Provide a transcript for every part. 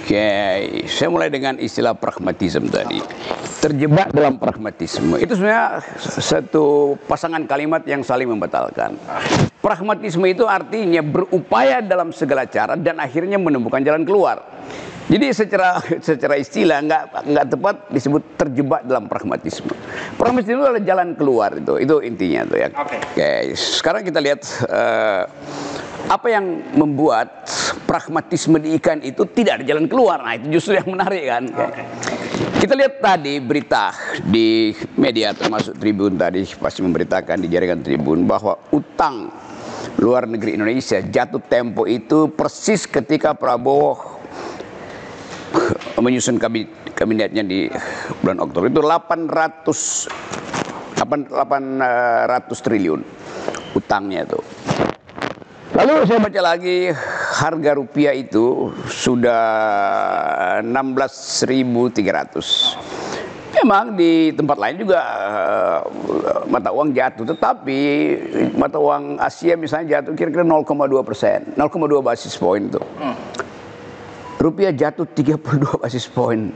Oke, saya mulai dengan istilah pragmatisme tadi. Terjebak dalam pragmatisme itu sebenarnya satu pasangan kalimat yang saling membatalkan. Pragmatisme itu artinya berupaya dalam segala cara dan akhirnya menemukan jalan keluar. Jadi secara istilah nggak tepat disebut terjebak dalam pragmatisme. Pragmatisme itu adalah jalan keluar, itu intinya tuh ya. Oke, sekarang kita lihat apa yang membuat pragmatisme di ikan itu tidak ada jalan keluar. Nah, itu justru yang menarik kan. Kita lihat tadi berita di media termasuk Tribun tadi pasti memberitakan di jaringan Tribun bahwa utang luar negeri Indonesia jatuh tempo itu persis ketika Prabowo menyusun kabinetnya di bulan Oktober itu 800 triliun utangnya itu. Lalu saya baca lagi harga rupiah itu sudah 16.300. Memang di tempat lain juga mata uang jatuh, tetapi mata uang Asia misalnya jatuh kira-kira 0,2%, 0,2 basis point itu. Rupiah jatuh 32 basis point.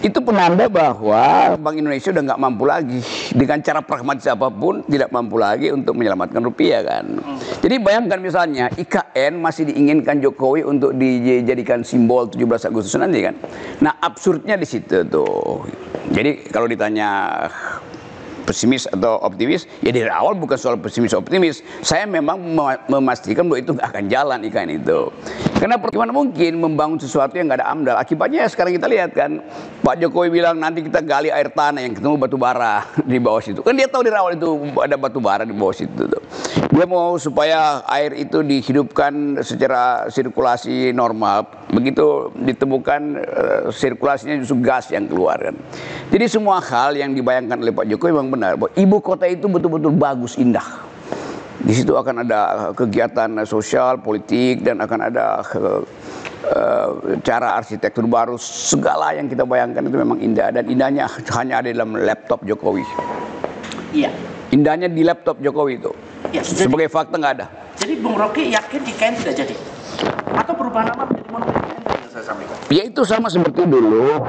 Itu penanda bahwa Bank Indonesia udah nggak mampu lagi dengan cara pragmatis apapun, tidak mampu lagi untuk menyelamatkan rupiah kan. Jadi bayangkan misalnya IKN masih diinginkan Jokowi untuk dijadikan simbol 17 Agustus nanti kan. Nah absurdnya di situ tuh. Jadi kalau ditanya pesimis atau optimis, ya dari awal bukan soal pesimis optimis. Saya memang memastikan bahwa itu nggak akan jalan IKN itu. Karena bagaimana mungkin membangun sesuatu yang nggak ada AMDAL? Akibatnya sekarang kita lihat kan, Pak Jokowi bilang nanti kita gali air tanah yang ketemu batu bara di bawah situ. Kan dia tahu dari awal itu ada batu bara di bawah situ tuh. Dia mau supaya air itu dihidupkan secara sirkulasi normal. Begitu ditemukan sirkulasinya justru gas yang keluar kan. Jadi semua hal yang dibayangkan oleh Pak Jokowi memang benar. Bahwa ibu kota itu betul-betul bagus, indah. Di situ akan ada kegiatan sosial, politik, dan akan ada cara arsitektur baru. Segala yang kita bayangkan itu memang indah. Dan indahnya hanya ada dalam laptop Jokowi. Iya. Indahnya di laptop Jokowi itu. Ya, sebagai fakta nggak ada. Jadi Bung Rocky yakin IKN tidak jadi? Atau berubah nama menjadi Monumen IKN yang saya sampaikan? Ya itu sama seperti dulu.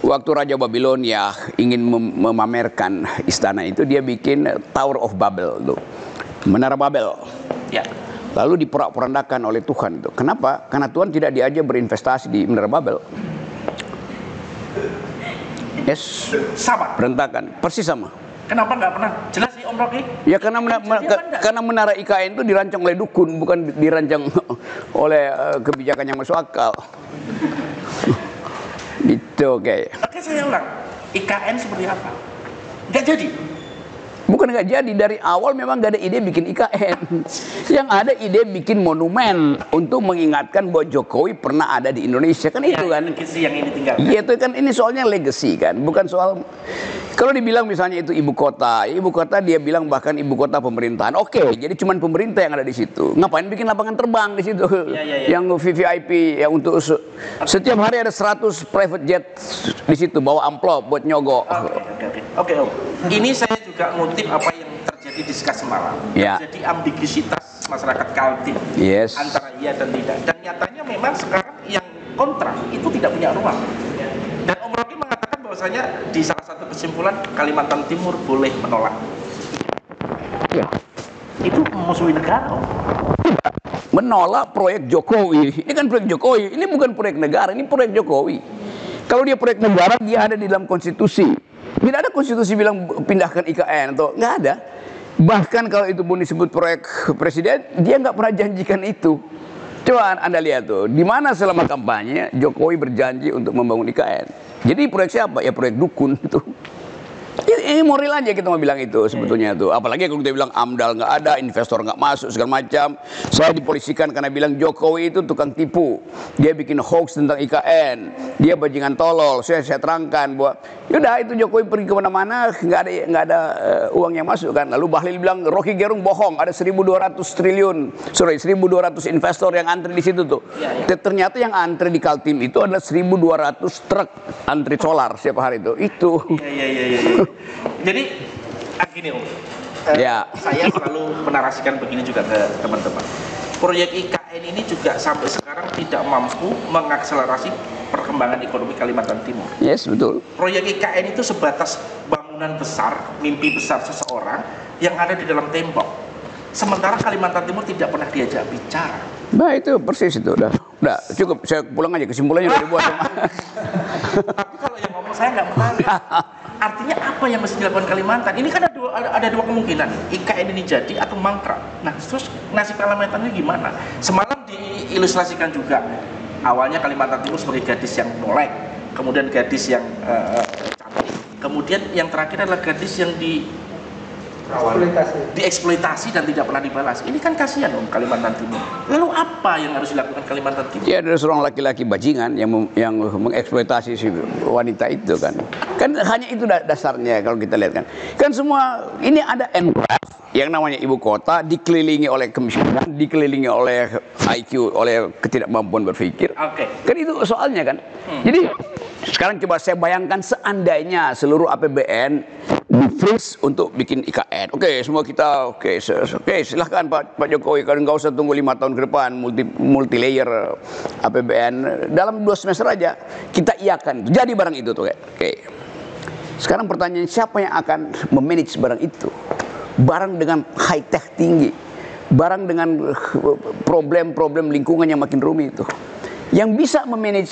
Waktu Raja Babilonia ingin memamerkan istana itu, dia bikin Tower of Babel tuh. Menara Babel. Ya. Lalu diporak-porandakan oleh Tuhan itu. Kenapa? Karena Tuhan tidak diajak berinvestasi di Menara Babel. Yes. Sama. Berantakan. Persis sama. Kenapa nggak pernah? Jelas sih Om Rocky. Ya karena menara IKN itu dirancang oleh dukun, bukan dirancang oleh kebijakan yang masuk akal. Gitu kayak. Oke, saya ulang. IKN seperti apa? Nggak jadi. Bukan nggak jadi, dari awal memang nggak ada ide bikin IKN. Yang ada ide bikin monumen untuk mengingatkan bahwa Jokowi pernah ada di Indonesia kan ya, itu kan. Legacy yang ini tinggal. Iya itu kan, ini soalnya legacy kan, bukan soal. Kalau dibilang misalnya itu ibu kota dia bilang bahkan ibu kota pemerintahan. Oke, jadi cuman pemerintah yang ada di situ. Ngapain bikin lapangan terbang di situ? Ya. Yang VVIP ya untuk setiap hari ada 100 private jet di situ bawa amplop buat nyogok. Oke. Ini saya juga ngutip apa yang terjadi di Sekas semalam. Ya. Jadi ambiguitas masyarakat Kaltim antara iya dan tidak. Dan nyatanya memang sekarang yang kontra itu tidak punya ruang. Dan Om Rocky mengatakan bahwasanya di salah satu kesimpulan Kalimantan Timur boleh menolak. Ya. Itu memusuhi negara. Menolak proyek Jokowi. Ini kan proyek Jokowi. Ini bukan proyek negara, ini proyek Jokowi. Kalau dia proyek negara, dia ada di dalam konstitusi. Tidak ada konstitusi bilang pindahkan IKN atau nggak ada. Bahkan kalau itu pun disebut proyek presiden, dia nggak pernah janjikan itu. Coba Anda lihat tuh, di mana selama kampanye Jokowi berjanji untuk membangun IKN. Jadi proyek siapa? Ya proyek dukun itu. Ini moral aja kita mau bilang itu sebetulnya tuh. Apalagi kalau kita bilang AMDAL nggak ada, investor nggak masuk segala macam. Saya dipolisikan karena bilang Jokowi itu tukang tipu. Dia bikin hoax tentang IKN. Dia bajingan tolol. Saya terangkan bahwa yaudah itu Jokowi pergi kemana-mana nggak ada uang yang masuk kan. Lalu Bahlil bilang Rocky Gerung bohong. Ada 1.200 investor yang antri di situ tuh. Ternyata yang antri di Kaltim itu adalah 1.200 truk antri solar setiap hari itu. Itu. Jadi gini Om, saya selalu menarasikan begini juga ke teman-teman. Proyek IKN ini juga sampai sekarang tidak mampu mengakselerasi perkembangan ekonomi Kalimantan Timur. Yes, betul. Proyek IKN itu sebatas bangunan besar, mimpi besar seseorang yang ada di dalam tembok. Sementara Kalimantan Timur tidak pernah diajak bicara. Nah itu persis itu, udah cukup, saya pulang aja, kesimpulannya udah dibuat. Tapi kalau yang ngomong saya nggak menarik. Artinya apa yang mesti dilakukan Kalimantan? Ini kan ada dua kemungkinan, IKN ini jadi atau mangkrak. Nah, terus nasib Kalimantannya gimana? Semalam diilustrasikan juga, awalnya Kalimantan Timur sebagai gadis yang molek, kemudian gadis yang cantik, kemudian yang terakhir adalah gadis yang dieksploitasi dan tidak pernah dibalas. Ini kan kasihan Kalimantan Timur. Lalu apa yang harus dilakukan Kalimantan Timur? Ya ada seorang laki-laki bajingan yang mengeksploitasi si wanita itu kan. Kan hanya itu dasarnya kalau kita lihat kan. Kan semua ini ada enclave yang namanya ibu kota dikelilingi oleh kemiskinan, dikelilingi oleh IQ, oleh ketidakmampuan berpikir. Oke. Kan itu soalnya kan. Jadi sekarang coba saya bayangkan seandainya seluruh APBN di-freeze untuk bikin IKN. Oke, semua kita oke, silahkan Pak Jokowi, kalau nggak usah tunggu 5 tahun ke depan multi layer APBN dalam 2 semester aja kita iakan jadi barang itu tuh. Oke. Sekarang pertanyaan, siapa yang akan memanage barang itu? Barang dengan high tech tinggi, barang dengan problem lingkungan yang makin rumit itu. Yang bisa memanage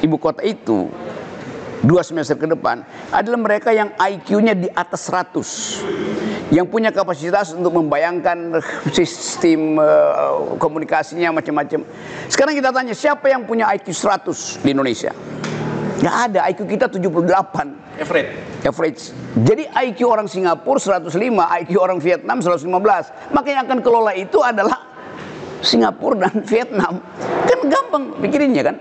ibu kota itu 2 semester ke depan adalah mereka yang IQ-nya di atas 100, yang punya kapasitas untuk membayangkan sistem komunikasinya macam-macam. Sekarang kita tanya, siapa yang punya IQ 100 di Indonesia? Nggak ada. IQ kita 78 average. Jadi IQ orang Singapura 105, IQ orang Vietnam 115. Maka yang akan kelola itu adalah Singapura dan Vietnam. Kan gampang pikirinnya kan.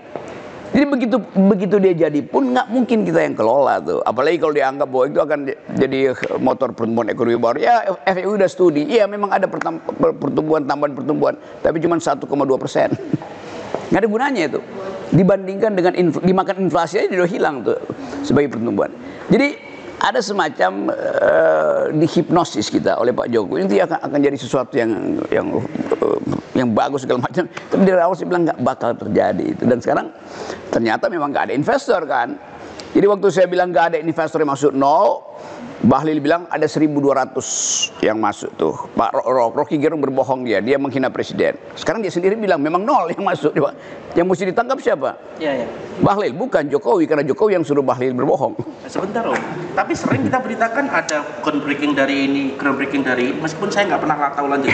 Jadi begitu dia jadi pun nggak mungkin kita yang kelola tuh. Apalagi kalau dianggap bahwa itu akan jadi motor pertumbuhan ekonomi baru. Ya FAO udah studi, iya memang ada tambahan pertumbuhan, tapi cuma 1,2%. Nggak ada gunanya itu. Dibandingkan dengan dimakan inflasi aja udah hilang tuh sebagai pertumbuhan. Jadi ada semacam dihipnosis kita oleh Pak Jokowi, itu akan jadi sesuatu yang bagus segala macam. Tapi dari awal saya bilang nggak bakal terjadi itu. Dan sekarang ternyata memang nggak ada investor kan. Jadi waktu saya bilang nggak ada investor yang masuk nol, Bahlil bilang ada 1.200 yang masuk tuh. Pak Rocky Gerung berbohong dia menghina presiden. Sekarang dia sendiri bilang memang nol yang masuk. Yang mesti ditangkap siapa? Ya. Bahlil, bukan Jokowi, karena Jokowi yang suruh Bahlil berbohong. Sebentar Om, tapi sering kita beritakan ada groundbreaking dari ini, meskipun saya nggak pernah tahu lanjut.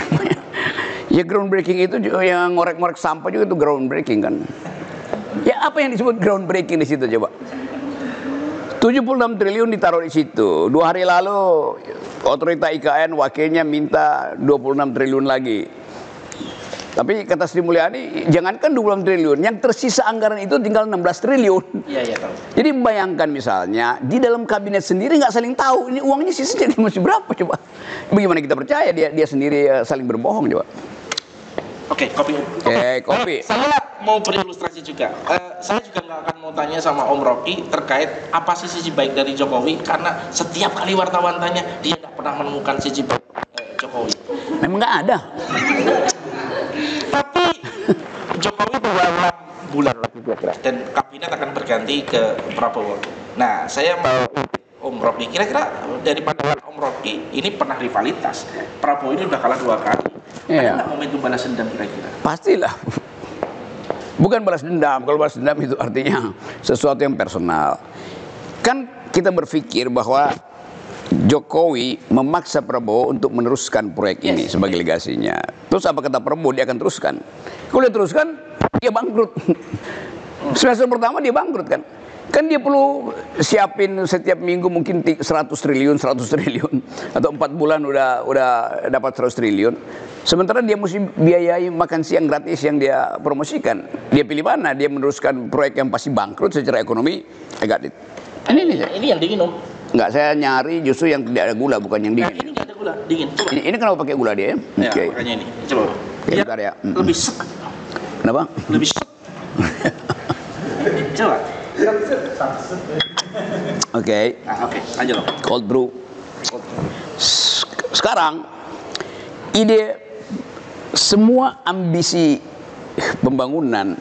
Ya groundbreaking itu yang ngorek-ngorek sampah juga itu groundbreaking kan. Ya apa yang disebut groundbreaking di situ coba? 76 triliun ditaruh di situ. 2 hari lalu otorita IKN wakilnya minta 26 triliun lagi. Tapi kata Sri Mulyani, jangankan 26 triliun, yang tersisa anggaran itu tinggal 16 triliun. Iya, tahu. Jadi bayangkan misalnya di dalam kabinet sendiri nggak saling tahu ini uangnya sisanya masih berapa coba. Bagaimana kita percaya dia sendiri saling berbohong coba. Oke, kopi. Kopi. Saya mau berilustrasi juga. Saya juga nggak akan mau tanya sama Om Rocky terkait apa sih sisi baik dari Jokowi, karena setiap kali wartawan tanya dia nggak pernah menemukan sisi baik Jokowi. Memang nggak ada. Tapi Jokowi beberapa bulan lagi dan kabinet akan berganti ke Prabowo. Nah, saya mau Om Rocky, kira-kira dari pandangan Om Rocky ini pernah rivalitas. Prabowo ini udah kalah 2 kali. Ada nggak momentum balas dendam kira-kira? Pastilah. Bukan balas dendam. Kalau balas dendam itu artinya sesuatu yang personal. Kan kita berpikir bahwa Jokowi memaksa Prabowo untuk meneruskan proyek ini sebagai legasinya. Terus apa kata Prabowo? Dia akan teruskan. Kalau dia teruskan, dia bangkrut. Semester pertama dia bangkrut kan. Kan dia perlu siapin setiap minggu mungkin 100 triliun atau 4 bulan udah dapat 100 triliun. Sementara dia mesti biayai makan siang gratis yang dia promosikan. Dia pilih mana? Dia meneruskan proyek yang pasti bangkrut secara ekonomi. Ini yang dingin Om. Enggak, saya nyari justru yang tidak ada gula, bukan yang dingin. Ini nggak ada gula, dingin. Coba. Ini kenapa pakai gula dia? Ya, makanya ini. Coba. Ya, bentar ya. Lebih set. Kenapa? Lebih set. Coba. Oke, lanjut loh. Cold brew. Sekarang ide semua ambisi pembangunan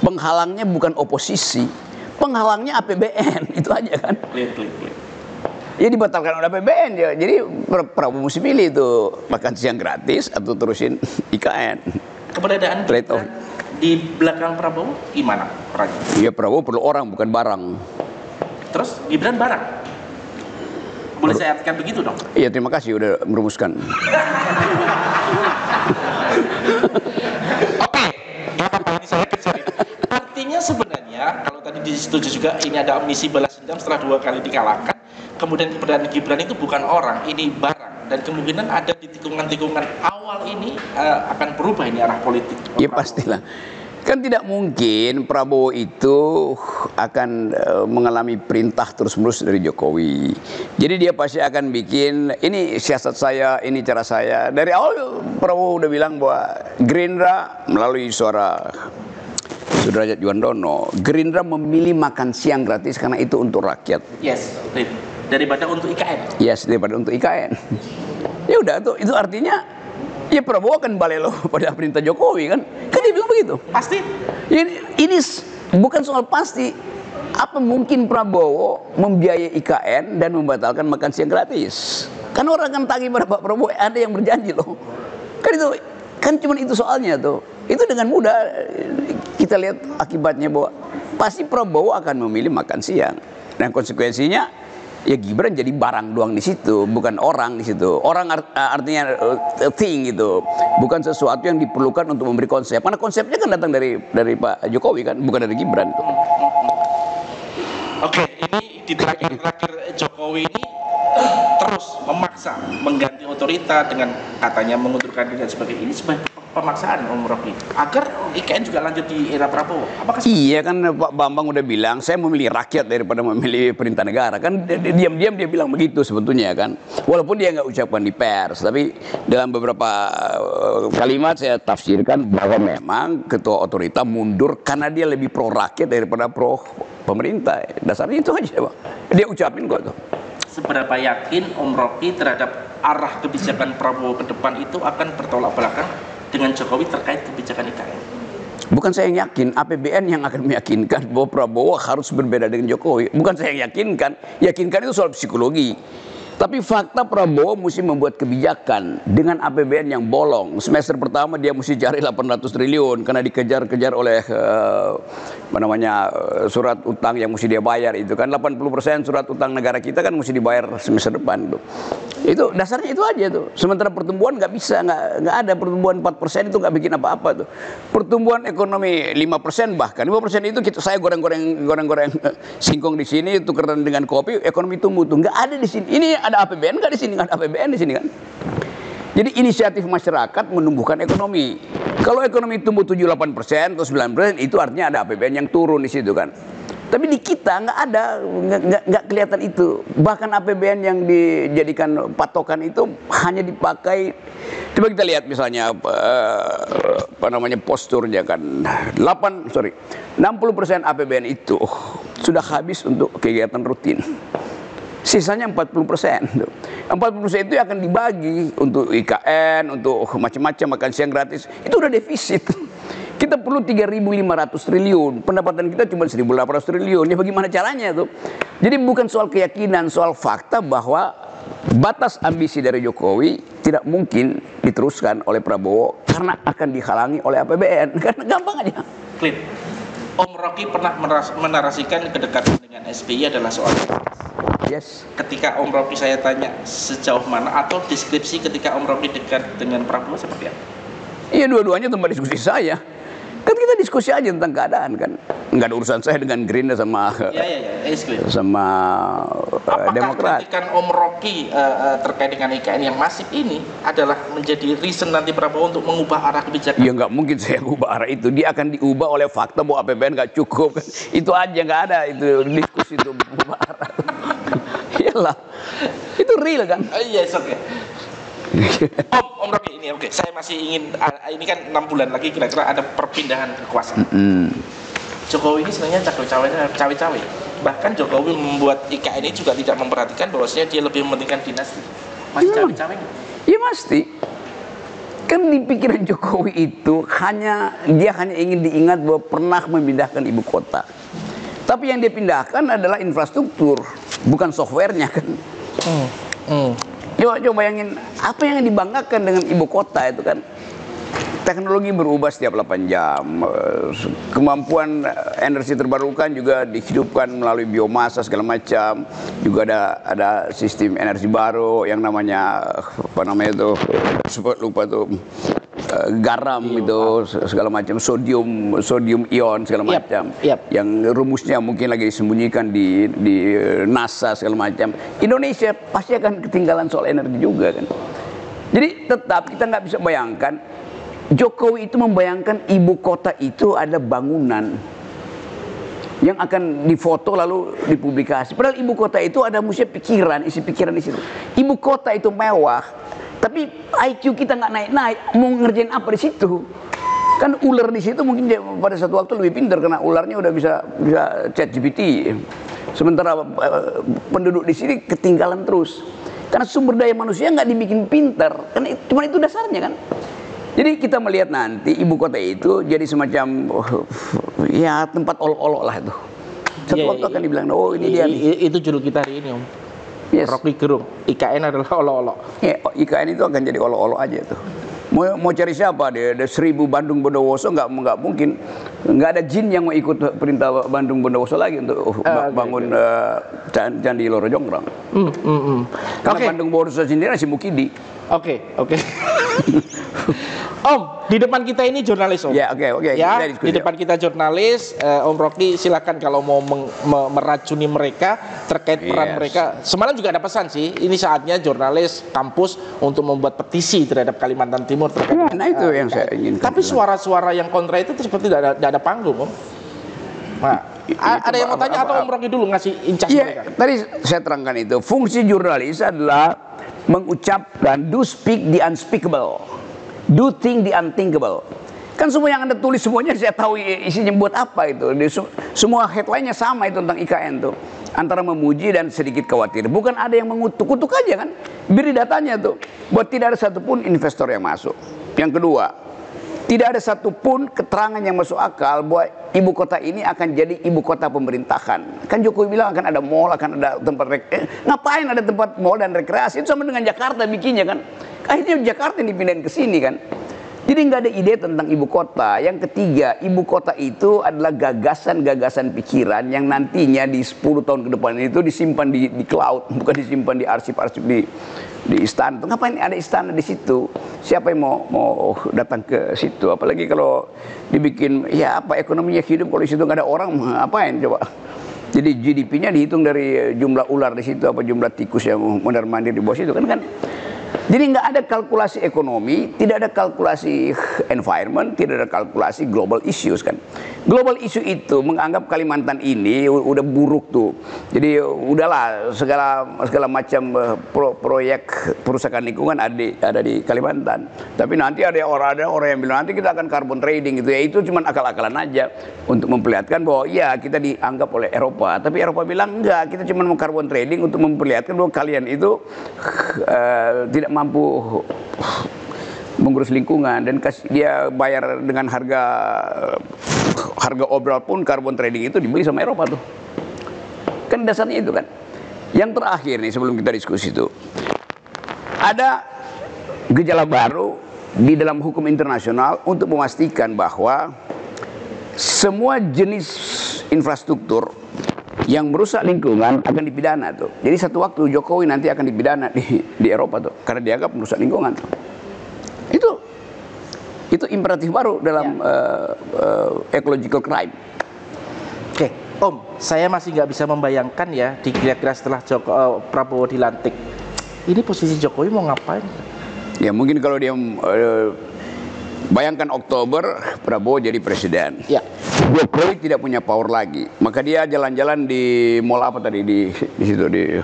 Penghalangnya bukan oposisi, penghalangnya APBN, itu aja kan. Clear. Ya dibatalkan oleh APBN ya. Jadi Prabowo mesti pilih itu makan siang gratis atau terusin IKN. Keberadaan Gibran di belakang Prabowo gimana perannya? Ya Prabowo perlu orang bukan barang. Terus Gibran barang? Boleh saya artikan begitu dong? Iya, terima kasih udah merumuskan. Oke, ini saya kecil. Artinya sebenarnya kalau tadi disetujui juga ini ada misi balas dendam setelah 2 kali dikalahkan. Kemudian keberadaan Gibran itu bukan orang, ini barang. Dan kemungkinan ada di tikungan-tikungan awal ini akan berubah ini arah politik. Ya pastilah. Kan tidak mungkin Prabowo itu akan mengalami perintah terus-menerus dari Jokowi. Jadi dia pasti akan bikin, ini siasat saya, ini cara saya. Dari awal Prabowo udah bilang bahwa Gerindra melalui suara Sudrajat Juandono, Gerindra memilih makan siang gratis karena itu untuk rakyat. Yes, daripada untuk IKN. Yes, daripada untuk IKN. Ya udah tuh, itu artinya ya Prabowo akan balelo pada perintah Jokowi kan? Kan dia bilang begitu. Pasti. Ini bukan soal pasti. Apa mungkin Prabowo membiayai IKN dan membatalkan makan siang gratis? Kan orang akan tagih pada Pak Prabowo, ada yang berjanji loh. Kan cuma itu soalnya tuh. Itu dengan mudah kita lihat akibatnya bahwa pasti Prabowo akan memilih makan siang. Dan konsekuensinya ya Gibran jadi barang doang di situ, bukan orang di situ. Orang artinya thing gitu, bukan sesuatu yang diperlukan untuk memberi konsep. Karena konsepnya kan datang dari Pak Jokowi kan, bukan dari Gibran. Oke, ini di terakhir Jokowi ini terus memaksa mengganti otorita dengan katanya mengundurkan diri dan sebagainya. Ini sebagai pemaksaan Om Rocky agar IKN juga lanjut di era Prabowo. Apakah iya kan Pak Bambang udah bilang saya memilih rakyat daripada memilih perintah negara kan, diam-diam dia bilang begitu sebetulnya kan, walaupun dia nggak ucapkan di pers, tapi dalam beberapa kalimat saya tafsirkan bahwa memang ketua otorita mundur karena dia lebih pro rakyat daripada pro pemerintah. Dasarnya itu aja Pak, dia ucapin kok tuh. Seberapa yakin Om Rocky terhadap arah kebijakan Prabowo ke depan itu akan bertolak belakang dengan Jokowi terkait kebijakan IKN? Bukan saya yang yakin, APBN yang akan meyakinkan bahwa Prabowo harus berbeda dengan Jokowi. Bukan saya yang yakinkan itu soal psikologi. Tapi fakta Prabowo mesti membuat kebijakan dengan APBN yang bolong. Semester pertama dia mesti cari 800 triliun karena dikejar-kejar oleh surat utang yang mesti dia bayar itu kan 80% surat utang negara kita kan mesti dibayar semester depan tuh. Itu dasarnya itu aja tuh. Sementara pertumbuhan nggak bisa, nggak ada pertumbuhan 4% itu nggak bikin apa-apa tuh. Pertumbuhan ekonomi 5% bahkan 5% itu saya goreng-goreng singkong di sini tukeran dengan kopi, ekonomi tumbuh tuh nggak ada di sini. Ini ada APBN nggak di sini? Nggak ada APBN di sini kan? Jadi inisiatif masyarakat menumbuhkan ekonomi. Kalau ekonomi tumbuh 7-8% atau 9%, itu artinya ada APBN yang turun di situ kan. Tapi di kita nggak ada, nggak kelihatan itu. Bahkan APBN yang dijadikan patokan itu hanya dipakai. Coba kita lihat misalnya posturnya kan 60% APBN itu sudah habis untuk kegiatan rutin. Sisanya 40%. 40% itu akan dibagi untuk IKN, untuk macam-macam makan siang gratis. Itu udah defisit. Kita perlu 3.500 triliun. Pendapatan kita cuma 1.800 triliun. Ya bagaimana caranya tuh? Jadi bukan soal keyakinan, soal fakta bahwa batas ambisi dari Jokowi tidak mungkin diteruskan oleh Prabowo karena akan dihalangi oleh APBN. Karena gampang aja. Clear. Om Rocky pernah menarasikan kedekatan dengan SBY adalah soal yes. Ketika Om Rocky saya tanya sejauh mana atau deskripsi ketika Om Rocky dekat dengan Prabowo seperti apa? Iya dua-duanya tempat diskusi saya. Kan kita diskusi aja tentang keadaan kan. Nggak ada urusan saya dengan Gerindra sama Demokrat. Ketika Om Rocky terkait dengan IKN yang masif ini adalah menjadi reason nanti Prabowo untuk mengubah arah kebijakan? Ya nggak mungkin saya ubah arah itu. Dia akan diubah oleh fakta bahwa APBN nggak cukup kan. Itu aja nggak ada itu diskusi itu ubah arah. Iyalah. Itu real kan? Yes, oke. Om Rocky ini oke. Saya masih ingin ini kan 6 bulan lagi kira-kira ada perpindahan kekuasaan. Jokowi ini sebenarnya cawe-cawe. Bahkan Jokowi membuat IKN ini juga tidak memperhatikan bahwasanya dia lebih mementingkan dinasti. Masih cawe-cawe? Iya pasti. Kan di pikiran Jokowi itu dia hanya ingin diingat bahwa pernah memindahkan ibu kota. Tapi yang dia pindahkan adalah infrastruktur, bukan softwarenya kan. Coba bayangin apa yang dibanggakan dengan ibu kota itu kan. Teknologi berubah setiap 8 jam. Kemampuan energi terbarukan juga dihidupkan melalui biomasa segala macam. Juga ada sistem energi baru yang namanya garam itu segala macam, sodium ion segala macam. Yang rumusnya mungkin lagi disembunyikan di NASA segala macam. Indonesia pasti akan ketinggalan soal energi juga kan. Jadi tetap kita nggak bisa bayangkan. Jokowi itu membayangkan ibu kota itu ada bangunan yang akan difoto lalu dipublikasi. Padahal ibu kota itu ada isi pikiran di situ. Ibu kota itu mewah, tapi IQ kita nggak naik-naik. Mau ngerjain apa di situ? Kan ular di situ mungkin pada satu waktu lebih pintar karena ularnya udah bisa ChatGPT. Sementara penduduk di sini ketinggalan terus. Karena sumber daya manusia nggak dibikin pintar. Kan cuma itu dasarnya kan. Jadi kita melihat nanti ibu kota itu jadi semacam ya tempat olok-olok lah itu. Satu waktu akan dibilang, oh ini dia. Itu judul kita hari ini, Om. Yes. Rocky Gerung, IKN adalah olok-olok. Ya, IKN itu akan jadi olok-olok aja tuh. Mau cari siapa dia? Ada 1000 Bandung Bondowoso nggak mungkin. Nggak ada jin yang mau ikut perintah Bandung Bondowoso lagi untuk bangun Candi Loro Jonggrang. Karena Bandung Bondowoso sendiri masih Mukidi. Oke. Om, di depan kita ini jurnalis, Om. Ya, oke. Ya, di depan kita jurnalis. Om Rocky silakan kalau mau meracuni mereka terkait peran mereka. Semalam juga ada pesan sih. Ini saatnya jurnalis kampus untuk membuat petisi terhadap Kalimantan Timur terkait. Nah, itu yang saya inginkan. Tapi suara-suara yang kontra itu seperti tidak ada panggung, Om. Nah, ada yang mau tanya atau Om Rocky dulu ngasih incas mereka? Tadi saya terangkan itu. Fungsi jurnalis adalah mengucapkan, do speak the unspeakable, do think the unthinkable. Kan semua yang Anda tulis semuanya saya tahu isinya buat apa itu. Semua headline-nya sama itu tentang IKN tuh. Antara memuji dan sedikit khawatir. Bukan ada yang mengutuk-kutuk aja kan. Beri datanya tuh. Buat tidak ada satupun investor yang masuk. Yang kedua, tidak ada satupun keterangan yang masuk akal bahwa ibu kota ini akan jadi ibu kota pemerintahan. Kan Jokowi bilang akan ada mall, akan ada tempat ngapain ada tempat mall dan rekreasi? Itu sama dengan Jakarta bikinnya kan. Akhirnya Jakarta yang dipindahin ke sini kan. Jadi nggak ada ide tentang ibu kota. Yang ketiga, ibu kota itu adalah gagasan-gagasan pikiran yang nantinya di 10 tahun ke depan itu disimpan di cloud, bukan disimpan di arsip-arsip di istana. Ngapain ada istana di situ? Siapa yang mau datang ke situ? Apalagi kalau dibikin ya apa ekonominya hidup kalau di situ nggak ada orang, apain coba? Jadi GDP-nya dihitung dari jumlah ular di situ apa jumlah tikus yang mondar-mandir di bawah situ kan. Jadi nggak ada kalkulasi ekonomi, tidak ada kalkulasi environment, tidak ada kalkulasi global issues kan. Global issue itu menganggap Kalimantan ini udah buruk tuh. Jadi udahlah segala macam proyek perusahaan lingkungan ada di Kalimantan. Tapi nanti ada orang yang bilang nanti kita akan carbon trading gitu ya. Itu cuma akal-akalan aja untuk memperlihatkan bahwa ya kita dianggap oleh Eropa. Tapi Eropa bilang enggak, kita cuma mau carbon trading untuk memperlihatkan bahwa kalian itu tidak mampu mengurus lingkungan dan dia bayar dengan harga obral pun carbon trading itu dibeli sama Eropa tuh. Kan dasarnya itu kan. Yang terakhir nih sebelum kita diskusi itu. Ada gejala baru di dalam hukum internasional untuk memastikan bahwa semua jenis infrastruktur yang merusak lingkungan akan dipidana tuh. Jadi satu waktu Jokowi nanti akan dipidana di Eropa tuh karena dianggap merusak lingkungan. Itu imperatif baru dalam ecological crime. Oke, Om, saya masih nggak bisa membayangkan ya di kira-kira setelah Prabowo dilantik. Ini posisi Jokowi mau ngapain? Ya mungkin kalau dia bayangkan Oktober Prabowo jadi presiden. Ya. Jokowi tidak punya power lagi. Maka dia jalan-jalan di mall apa tadi di situ di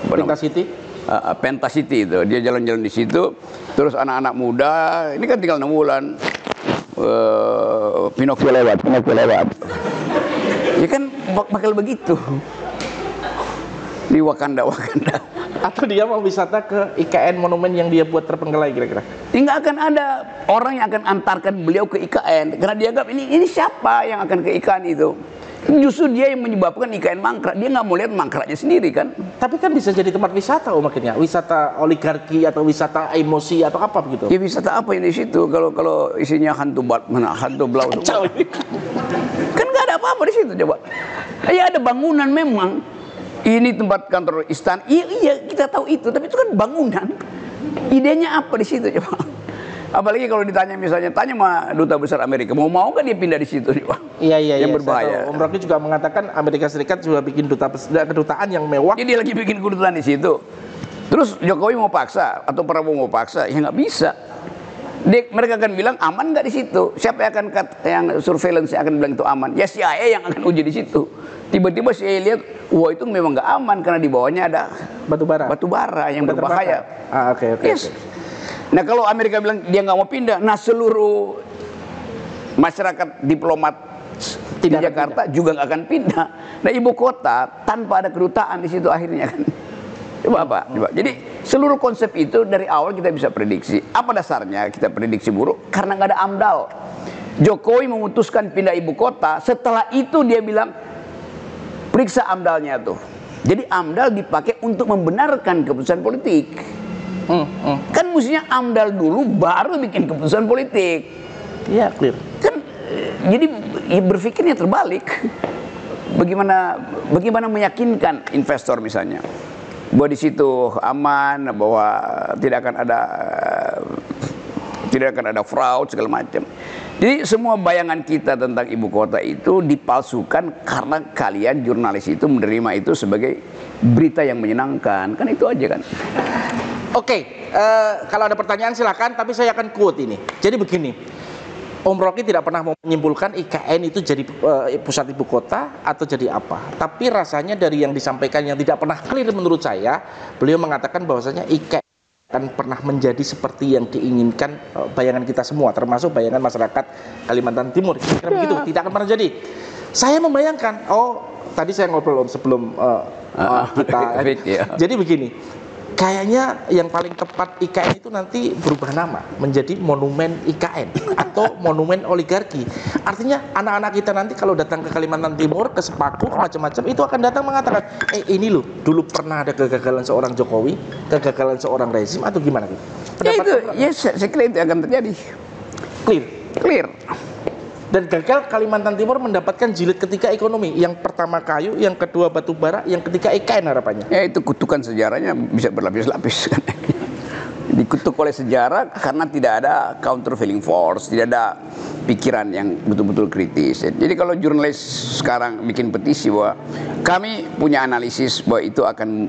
Pentasiti. Pentasiti itu. Dia jalan-jalan di situ. Terus anak-anak muda, ini kan tinggal 6 bulan. Pinocchio lewat. Ya kan bakal begitu. Di Wakanda. Atau dia mau wisata ke IKN monumen yang dia buat terpenggalai kira-kira? Nggak akan ada orang yang akan antarkan beliau ke IKN karena dianggap ini siapa yang akan ke IKN itu. Justru dia yang menyebabkan IKN mangkrak. Dia nggak mau lihat mangkraknya sendiri kan. Tapi kan bisa jadi tempat wisata maksudnya. Wisata oligarki atau wisata emosi atau apa begitu. Ya wisata apa yang di situ kalau isinya hantu blau semua. Kan nggak ada apa-apa di situ coba. Ya ada bangunan memang. Ini tempat kantor istana. Iya kita tahu itu, tapi itu kan bangunan. Idenya apa di situ coba? Apalagi kalau ditanya misalnya, tanya sama duta besar Amerika, mau kan dia pindah di situ coba? Iya. Yang berbahaya. Om Rocky juga mengatakan Amerika Serikat sudah bikin kedutaan yang mewah. Jadi dia lagi bikin kedutaan di situ. Terus Jokowi mau paksa atau Prabowo mau paksa, ya nggak bisa. Mereka akan bilang aman nggak di situ. Siapa yang surveillance yang akan bilang itu aman? Ya CIA yang akan uji di situ. Tiba-tiba CIA lihat, wah itu memang nggak aman karena di bawahnya ada batu bara yang berbahaya. Oke. Yes. Nah kalau Amerika bilang dia nggak mau pindah, nah seluruh masyarakat diplomat di Jakarta juga nggak akan pindah. Nah ibu kota tanpa ada kedutaan di situ akhirnya kan. Coba. Jadi seluruh konsep itu dari awal kita bisa prediksi. Apa dasarnya kita prediksi buruk? Karena nggak ada AMDAL. Jokowi memutuskan pindah ibu kota. Setelah itu dia bilang periksa AMDAL-nya tuh. Jadi AMDAL dipakai untuk membenarkan keputusan politik. Kan mestinya AMDAL dulu baru bikin keputusan politik. Iya, clear. Kan jadi berpikirnya terbalik. Bagaimana meyakinkan investor misalnya bahwa di situ aman, bahwa tidak akan ada fraud segala macam. Jadi semua bayangan kita tentang ibu kota itu dipalsukan karena kalian jurnalis itu menerima itu sebagai berita yang menyenangkan. Kan itu aja kan. Oke, kalau ada pertanyaan silakan, tapi saya akan quote ini. Jadi begini, Om Rocky tidak pernah mau menyimpulkan IKN itu jadi pusat ibu kota atau jadi apa. Tapi rasanya dari yang disampaikan yang tidak pernah clear menurut saya, beliau mengatakan bahwasanya IKN akan pernah menjadi seperti yang diinginkan bayangan kita semua, termasuk bayangan masyarakat Kalimantan Timur. Kira-kira begitu, tidak akan pernah jadi. Saya membayangkan, tadi saya ngobrol sebelum kita. Jadi begini. Kayaknya yang paling tepat IKN itu nanti berubah nama menjadi monumen IKN atau monumen oligarki. Artinya anak-anak kita nanti kalau datang ke Kalimantan Timur, ke Sepaku, macam-macam itu akan datang mengatakan, ini loh, dulu pernah ada kegagalan seorang Jokowi, kegagalan seorang rezim atau gimana gitu. Saya kira itu akan terjadi. Clear. Dan gagal Kalimantan Timur mendapatkan jilid ketiga ekonomi. Yang pertama kayu, yang kedua batu bara, yang ketiga IKN harapannya. Ya itu kutukan sejarahnya bisa berlapis-lapis kan. Dikutuk oleh sejarah karena tidak ada countervailing force, tidak ada pikiran yang betul-betul kritis. Jadi kalau jurnalis sekarang bikin petisi bahwa kami punya analisis bahwa itu akan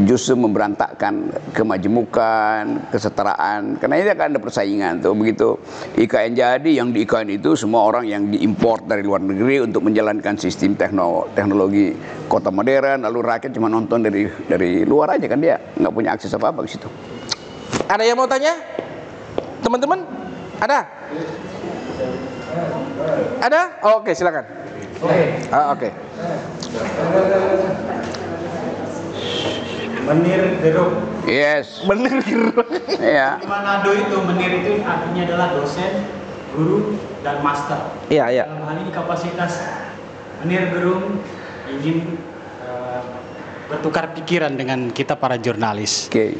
justru memberantakkan kemajemukan, kesetaraan, karena ini akan ada persaingan tuh. Begitu IKN jadi, yang di IKN itu semua orang yang diimport dari luar negeri untuk menjalankan sistem teknologi kota modern, lalu rakyat cuma nonton dari luar aja kan, dia nggak punya akses apa-apa ke situ. Ada yang mau tanya? Teman-teman? Ada? Ada? Oke, silakan. Oke. Menir Gerung. Yes. Menir Gerung. Iya. Di Manado itu menir itu artinya adalah dosen, guru, dan master. Iya. Dalam hal ini kapasitas Menir Gerung ingin bertukar pikiran dengan kita para jurnalis. Oke.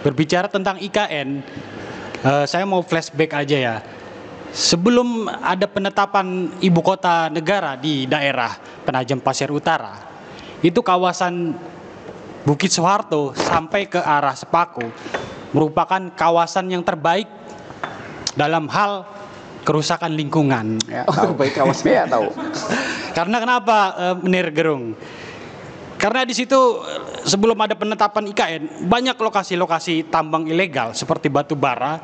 Berbicara tentang IKN, saya mau flashback aja ya. Sebelum ada penetapan ibu kota negara di daerah Penajam Pasir Utara, itu kawasan Bukit Soeharto sampai ke arah Sepaku merupakan kawasan yang terbaik dalam hal kerusakan lingkungan. Ya, tahu. Baik kawasan. Ya, tahu. Karena kenapa Menir Gerung? Karena di situ sebelum ada penetapan IKN, banyak lokasi-lokasi tambang ilegal seperti batu bara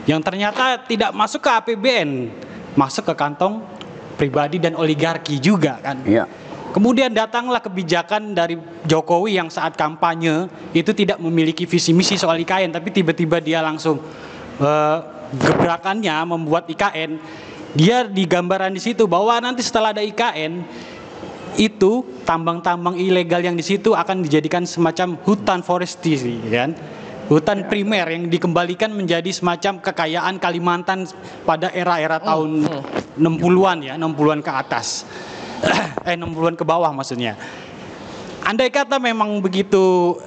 yang ternyata tidak masuk ke APBN, masuk ke kantong pribadi dan oligarki juga kan. Iya. Kemudian datanglah kebijakan dari Jokowi yang saat kampanye itu tidak memiliki visi misi soal IKN, tapi tiba-tiba dia langsung gebrakannya membuat IKN. Dia di gambaran di situ bahwa nanti setelah ada IKN, itu tambang-tambang ilegal yang di situ akan dijadikan semacam hutan forestry, kan? Hutan primer yang dikembalikan menjadi semacam kekayaan Kalimantan pada era-era tahun 60-an ya, 60-an ke atas. 60-an ke bawah maksudnya. Andai kata memang begitu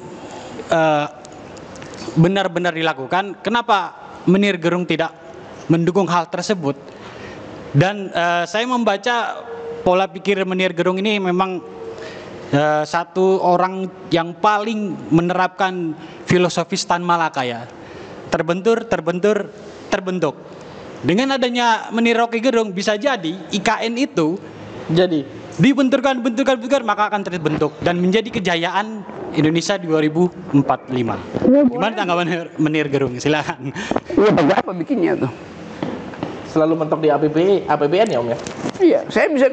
benar-benar dilakukan, kenapa Menir Gerung tidak mendukung hal tersebut? Dan saya membaca pola pikir Menir Gerung ini memang satu orang yang paling menerapkan filosofis Tan Malaka ya. Terbentur, terbentuk. Dengan adanya Menir Rocky Gerung bisa jadi IKN itu Jadi dibenturkan maka akan terbentuk dan menjadi kejayaan Indonesia 2045. Gimana tanggapan Menir Gerung? Silakan. Iya, apa bikinnya tuh? selalu mentok di APBN ya Om ya? Iya, saya bisa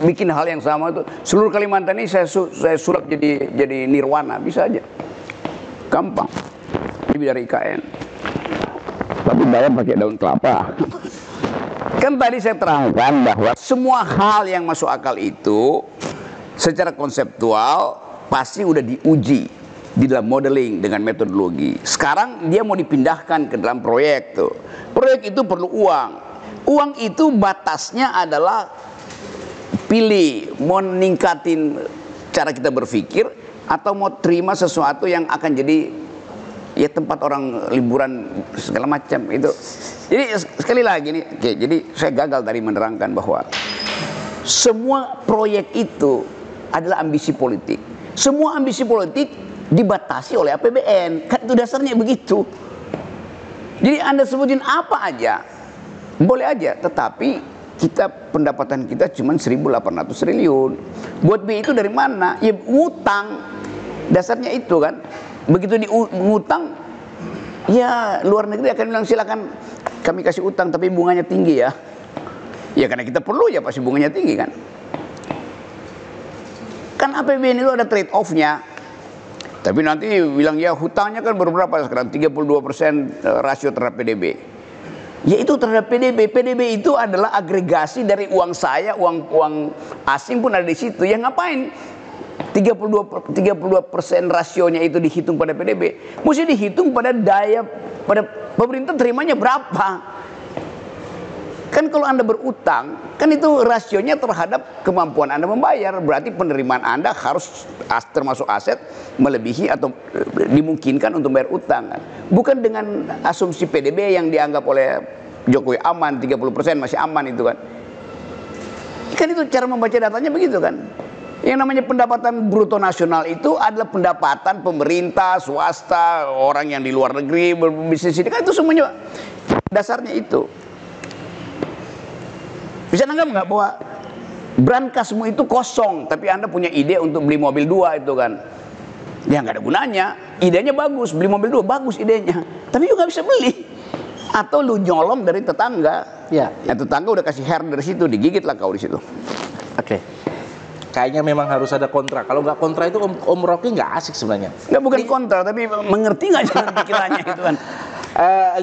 bikin hal yang sama tuh. Seluruh Kalimantan ini saya sulap jadi nirwana, bisa aja. Gampang. Lebih dari IKN. Tapi bayar pakai daun kelapa. Kan tadi saya terangkan bahwa semua hal yang masuk akal itu secara konseptual pasti udah diuji di dalam modeling dengan metodologi. Sekarang dia mau dipindahkan ke dalam proyek tuh. Proyek itu perlu uang. Uang itu batasnya adalah pilih mau ningkatin cara kita berpikir atau mau terima sesuatu yang akan jadi ya tempat orang liburan segala macam itu. Jadi sekali lagi nih, oke, jadi saya gagal tadi menerangkan bahwa semua proyek itu adalah ambisi politik. Semua ambisi politik dibatasi oleh APBN. Kan itu dasarnya begitu. Jadi Anda sebutin apa aja, boleh aja, tetapi kita pendapatan kita cuma 1.800 triliun. Buat B itu dari mana? Ya ngutang. Dasarnya itu kan. Begitu ngutang, ya luar negeri akan bilang silakan kami kasih utang tapi bunganya tinggi ya. Ya karena kita perlu ya pasti bunganya tinggi kan. Kan APBN itu ada trade off-nya. Tapi nanti bilang ya hutangnya kan berapa sekarang 32% rasio terhadap PDB. Ya itu terhadap PDB. PDB itu adalah agregasi dari uang saya, uang asing pun ada di situ. Ya ngapain 32% rasionya itu dihitung pada PDB? Mesti dihitung pada daya, pada pemerintah terimanya berapa. Kan kalau Anda berutang, kan itu rasionya terhadap kemampuan Anda membayar. Berarti penerimaan Anda harus termasuk aset melebihi atau dimungkinkan untuk bayar utang kan. Bukan dengan asumsi PDB yang dianggap oleh Jokowi aman, 30% masih aman itu kan. Kan itu cara membaca datanya begitu kan. Yang namanya pendapatan bruto nasional itu adalah pendapatan pemerintah, swasta, orang yang di luar negeri, berbisnis ini kan itu semuanya dasarnya itu. Bisa nanggap nggak bahwa brankasmu itu kosong, tapi Anda punya ide untuk beli mobil 2 itu kan. Ya nggak ada gunanya, idenya bagus, beli mobil 2 bagus idenya, tapi juga bisa beli. Atau lu nyolong dari tetangga, ya tetangga udah kasih hair dari situ, digigit lah kau di situ. Oke. Kayaknya memang harus ada kontra. Kalau nggak kontra itu Om Rocky nggak asik sebenarnya. Nggak, bukan kontra, tapi mengerti nggak jalan pikirannya itu kan.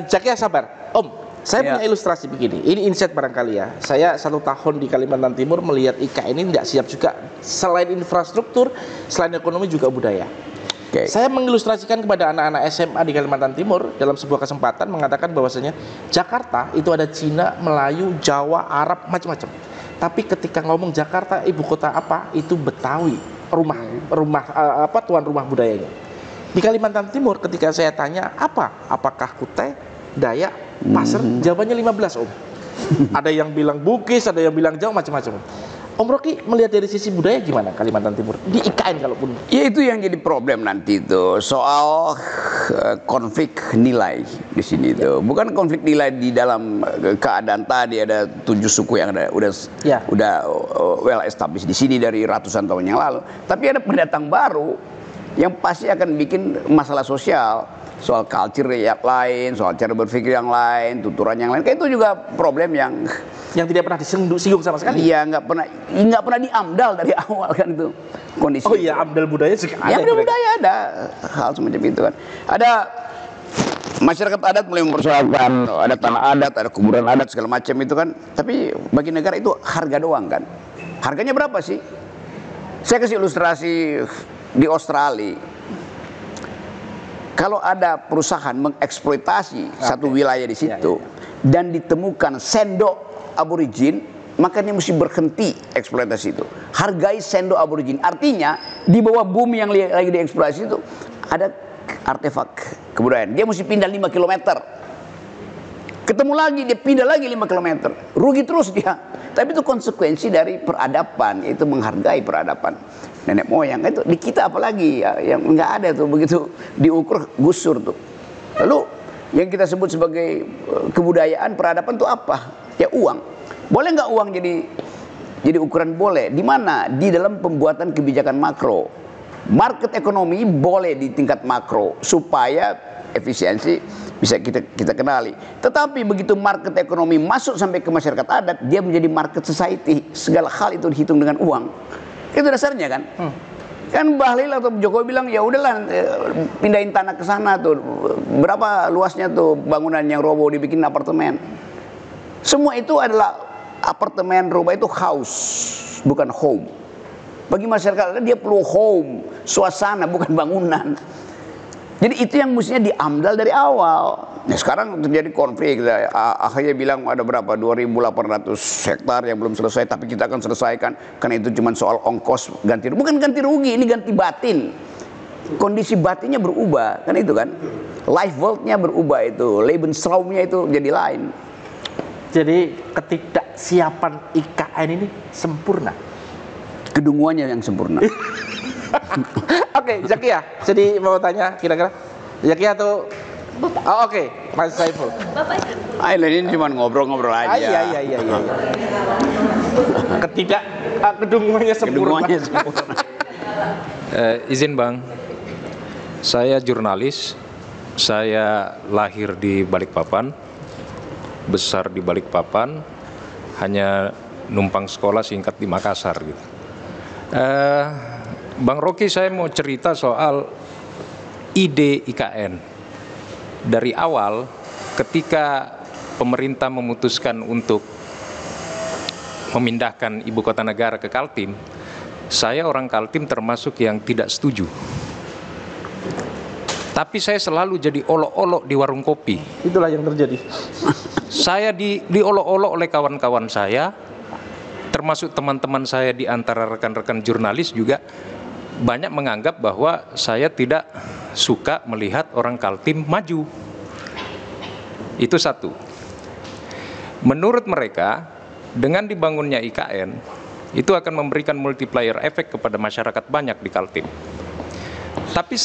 Jakia sabar, Om. Saya punya ilustrasi begini. Ini insight barangkali ya. Saya 1 tahun di Kalimantan Timur melihat IKN ini nggak siap juga. Selain infrastruktur, selain ekonomi juga budaya. Okay. Saya mengilustrasikan kepada anak-anak SMA di Kalimantan Timur dalam sebuah kesempatan mengatakan bahwasanya Jakarta itu ada Cina, Melayu, Jawa, Arab, macam-macam. Tapi ketika ngomong Jakarta ibu kota apa, itu Betawi, tuan rumah budayanya. Di Kalimantan Timur ketika saya tanya apakah Kutai, Dayak, Pasir, jawabannya 15 Om. Ada yang bilang Bugis, ada yang bilang Jawa, macam-macam. Om Rocky melihat dari sisi budaya gimana Kalimantan Timur di IKN kalaupun? Ya itu yang jadi problem nanti itu soal konflik nilai di sini itu. Bukan konflik nilai di dalam keadaan tadi ada 7 suku yang udah well established di sini dari ratusan tahun yang lalu. Tapi ada pendatang baru yang pasti akan bikin masalah sosial. Soal culture yang lain, soal cara berpikir yang lain, tuturan yang lain. Kayak itu juga problem yang tidak pernah disinggung sama sekali. Iya, nggak pernah diamdal dari awal kan itu kondisi. Oh iya, amdal budaya juga ada. Ya, amdal budaya ada hal semacam itu kan. Ada masyarakat adat mulai mempersoalkan ada tanah adat, ada kuburan adat segala macam itu kan. Tapi bagi negara itu harga doang kan. Harganya berapa sih? Saya kasih ilustrasi di Australia. Kalau ada perusahaan mengeksploitasi satu wilayah di situ dan ditemukan sendok aborigin, maka dia mesti berhenti eksploitasi itu. Hargai sendok aborigin. Artinya di bawah bumi yang lagi dieksploitasi itu ada artefak kebudayaan. Dia mesti pindah 5 km. Ketemu lagi, dia pindah lagi 5 km. Rugi terus dia. Tapi itu konsekuensi dari peradaban, itu menghargai peradaban nenek moyang. Itu di kita apalagi ya, yang nggak ada tuh, begitu diukur gusur tuh. Lalu yang kita sebut sebagai kebudayaan, peradaban itu apa? Ya uang. Boleh nggak uang jadi ukuran? Boleh. Di mana? Di dalam pembuatan kebijakan makro. Market ekonomi boleh di tingkat makro supaya efisiensi bisa kita kenali. Tetapi begitu market ekonomi masuk sampai ke masyarakat adat, dia menjadi market society. Segala hal itu dihitung dengan uang. Itu dasarnya kan. Kan Bahlil atau Jokowi bilang ya udahlah, pindahin tanah ke sana tuh. Berapa luasnya tuh bangunan yang roboh dibikin apartemen. Semua itu adalah apartemen, rumah itu house, bukan home. Bagi masyarakat dia perlu home, suasana, bukan bangunan. Jadi itu yang mestinya diamdal dari awal. Nah, sekarang terjadi konflik. Akhirnya bilang ada berapa? 2.800 hektar yang belum selesai, tapi kita akan selesaikan karena itu cuma soal ongkos ganti rugi. Bukan ganti rugi, ini ganti batin. Kondisi batinnya berubah, kan itu kan? Life world-nya berubah itu, Lebensraumnya itu jadi lain. Jadi ketidaksiapan IKN ini sempurna. Kedunguannya yang sempurna. Oke, Zakia. Jadi mau tanya kira-kira Zakia tuh oke, Mas Saiful. Ini cuma ngobrol-ngobrol aja. Iya. Kedunguannya sempurna. Izin Bang, saya jurnalis. Saya lahir di Balikpapan, besar di Balikpapan, hanya numpang sekolah singkat di Makassar gitu. Bang Rocky, saya mau cerita soal ide IKN. Dari awal ketika pemerintah memutuskan untuk memindahkan ibu kota negara ke Kaltim, saya orang Kaltim termasuk yang tidak setuju. Tapi saya selalu jadi olok-olok di warung kopi. Itulah yang terjadi. Saya diolok-olok oleh kawan-kawan saya, termasuk teman-teman saya di antara rekan-rekan jurnalis juga banyak menganggap bahwa saya tidak suka melihat orang Kaltim maju. Itu satu. Menurut mereka, dengan dibangunnya IKN, itu akan memberikan multiplier efek kepada masyarakat banyak di Kaltim. Tapi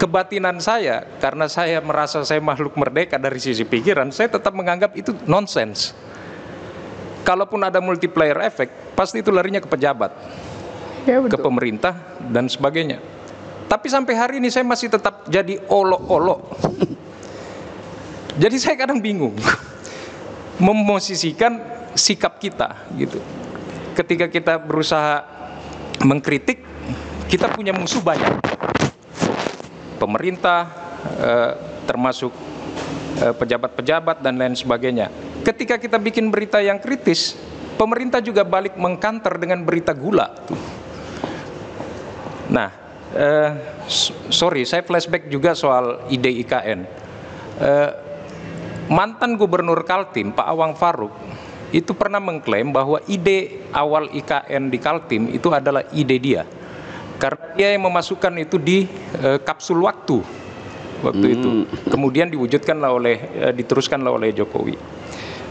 kebatinan saya, karena saya merasa saya makhluk merdeka dari sisi pikiran, saya tetap menganggap itu nonsens. Kalaupun ada multiplier efek, pasti itu larinya ke pejabat, ke pemerintah, dan sebagainya. Tapi sampai hari ini saya masih tetap jadi olok-olok. Jadi saya kadang bingung memosisikan sikap kita gitu. Ketika kita berusaha mengkritik, kita punya musuh banyak. Pemerintah, termasuk pejabat-pejabat dan lain sebagainya. Ketika kita bikin berita yang kritis, pemerintah juga balik mengkanter dengan berita gula. Nah, sorry, saya flashback juga soal ide IKN. Mantan Gubernur Kaltim, Pak Awang Faruk, itu pernah mengklaim bahwa ide awal IKN di Kaltim itu adalah ide dia. Karena dia yang memasukkan itu di kapsul waktu itu. Kemudian diteruskanlah oleh Jokowi.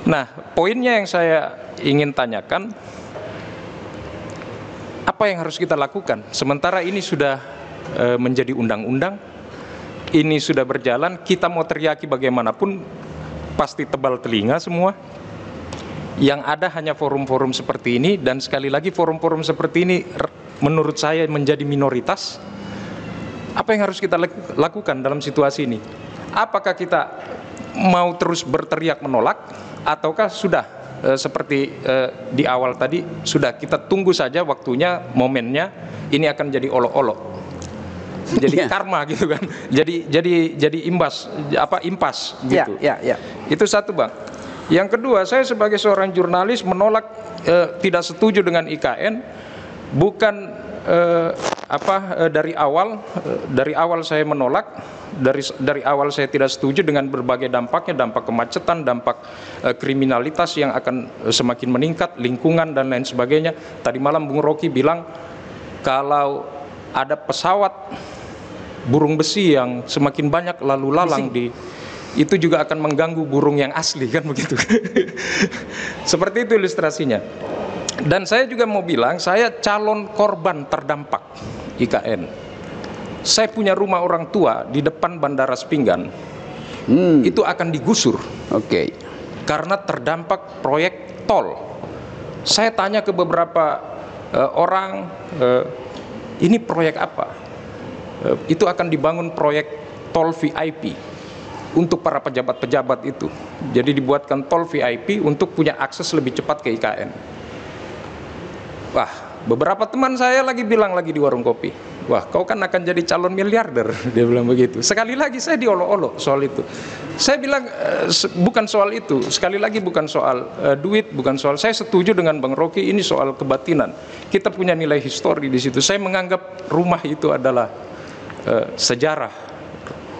Nah, poinnya yang saya ingin tanyakan, apa yang harus kita lakukan? Sementara ini sudah menjadi undang-undang, ini sudah berjalan, kita mau teriaki bagaimanapun, pasti tebal telinga semua. Yang ada hanya forum-forum seperti ini, dan sekali lagi forum-forum seperti ini menurut saya menjadi minoritas. Apa yang harus kita lakukan dalam situasi ini? Apakah kita mau terus berteriak menolak, ataukah sudah seperti di awal tadi, sudah kita tunggu saja waktunya, momennya, ini akan jadi olok-olok, jadi karma gitu kan, jadi impas gitu. Itu satu, Bang. Yang kedua, saya sebagai seorang jurnalis menolak, tidak setuju dengan IKN bukan dari awal saya menolak, dari awal saya tidak setuju dengan berbagai dampaknya, dampak kemacetan, dampak kriminalitas yang akan semakin meningkat, lingkungan dan lain sebagainya. Tadi malam Bung Rocky bilang kalau ada pesawat burung besi yang semakin banyak lalu lalang itu juga akan mengganggu burung yang asli, kan begitu. Seperti itu ilustrasinya. Dan saya juga mau bilang, saya calon korban terdampak IKN. Saya punya rumah orang tua di depan Bandara Sepinggan. Itu akan digusur. Oke. Karena terdampak proyek tol. Saya tanya ke beberapa orang, ini proyek apa? Itu akan dibangun proyek tol VIP untuk para pejabat-pejabat itu. Jadi dibuatkan tol VIP untuk punya akses lebih cepat ke IKN. Wah, beberapa teman saya lagi bilang lagi di warung kopi, wah kau kan akan jadi calon miliarder, dia bilang begitu. Sekali lagi saya diolok-olok soal itu. Saya bilang bukan soal itu, sekali lagi bukan soal duit, bukan soal, saya setuju dengan Bang Rocky, ini soal kebatinan. Kita punya nilai histori di situ. Saya menganggap rumah itu adalah sejarah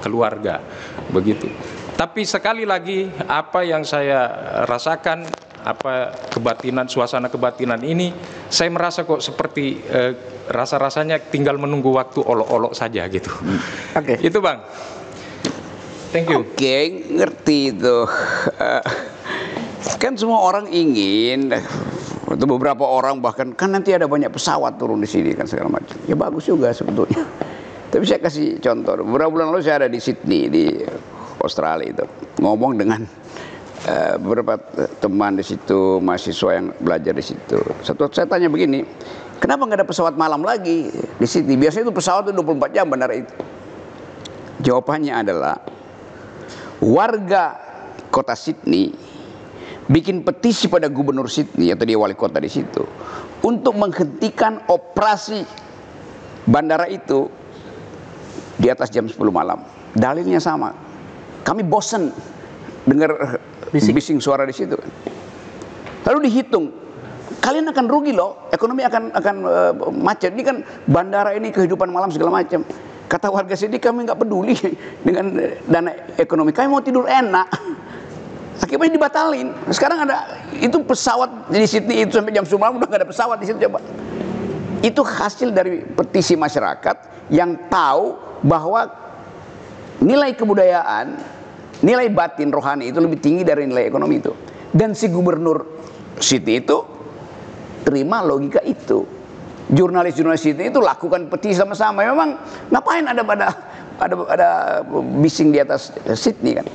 keluarga, begitu. Tapi sekali lagi apa yang saya rasakan, apa kebatinan, suasana kebatinan ini, saya merasa kok seperti rasa-rasanya tinggal menunggu waktu olok-olok saja gitu. Oke. Itu Bang. Thank you. Oke, ngerti itu. Kan semua orang ingin, atau beberapa orang bahkan kan nanti ada banyak pesawat turun di sini kan segala macam. Ya bagus juga sebetulnya. Tapi saya kasih contoh. Beberapa bulan lalu saya ada di Sydney di Australia itu, ngomong dengan beberapa teman di situ, mahasiswa yang belajar di situ. Saya tanya begini, kenapa nggak ada pesawat malam lagi di Sydney? Biasanya itu pesawat itu 24 jam bandara itu. Jawabannya adalah warga kota Sydney bikin petisi pada gubernur Sydney atau dia wali kota di situ untuk menghentikan operasi bandara itu di atas jam 10 malam. Dalilnya sama. Kami bosan dengar bising suara di situ. Lalu dihitung, kalian akan rugi loh, ekonomi akan macet. Ini kan bandara ini kehidupan malam segala macam. Kata warga sini, kami nggak peduli dengan dana ekonomi, kami mau tidur enak. Akibatnya dibatalin. Sekarang ada itu pesawat di Sydney itu sampai jam 10 malam udah nggak ada pesawat di situ, coba. Itu hasil dari petisi masyarakat yang tahu bahwa nilai kebudayaan, nilai batin rohani itu lebih tinggi dari nilai ekonomi itu. Dan si gubernur Sydney itu terima logika itu. Jurnalis-jurnalis Sydney itu lakukan petisi sama-sama. Memang ngapain ada bising di atas Sydney kan?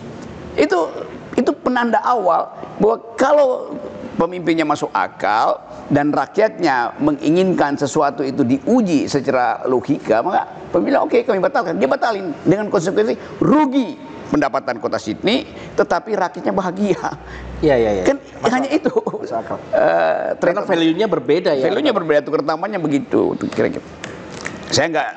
Itu penanda awal bahwa kalau pemimpinnya masuk akal dan rakyatnya menginginkan sesuatu itu diuji secara logika, maka pemimpin oke, kami batalkan. Dia batalin dengan konsekuensi rugi pendapatan kota Sydney, tetapi rakyatnya bahagia. Iya. Kan hanya itu. Karena value-nya berbeda ya. Value-nya berbeda, tukar tambahnya begitu kira-kira. Saya nggak